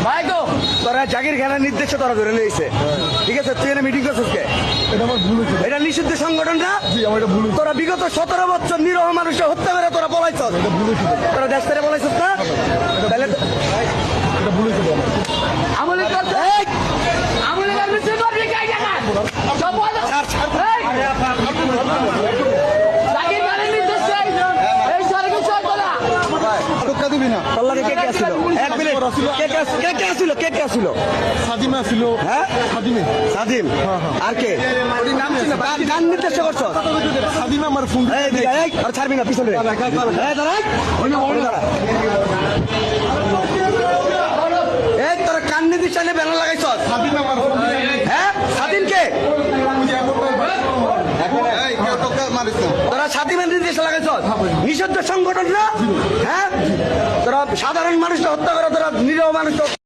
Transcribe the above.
ভাই তো তোরা জাকির খানের নির্দেশে তোরা ধরে নিয়েছে, ঠিক আছে? তুই এনে মিটিং করছিস কে? এটা আমার ভুল হয়েছে। এটা নিষিদ্ধ সংগঠন না? জি, আমার এটা ভুল হয়েছে। তোরা বিগত 17 বছর নিরহ মানুষকে হত্যা করে তোরা পলাইছ, এটা ভুল হয়েছে। তোরা দেশ থেকে পলাইছিস না? তাহলে এটা ভুল হয়েছে আমার। আমলে করতে আমলে করতে সে করবে কাই জানা সব বলো জাকির খানের নির্দেশ এই সরকার সব বলা টোকা দিবি না। তোর কে কে আসছিল? এক মিনিট, কে আসছিল? কে কে আসছিল? সাদিমা ছিল। হ্যাঁ, সাদিমে। সাদিম। আর কে? গান নির্দেশ করছ? সাদিমা আমার ফোন। এই দিকে, এই আর ছাড়বি না পিছনে। এই দাঁড়া, দাঁড়া। এই তোরা কান নির্দেশনে ব্যানার লাগাইছ? সাদিমা আমার ফোন। হ্যাঁ, স্বাধীন কে? টোকা মারিস না। তোরা স্বাধীন নির্দেশ লাগাইছ? নিষিদ্ধ সংগঠন না? হ্যাঁ, তোরা সাধারণ মানুষকে হত্যা করে, তোরা নিরীহ মানুষ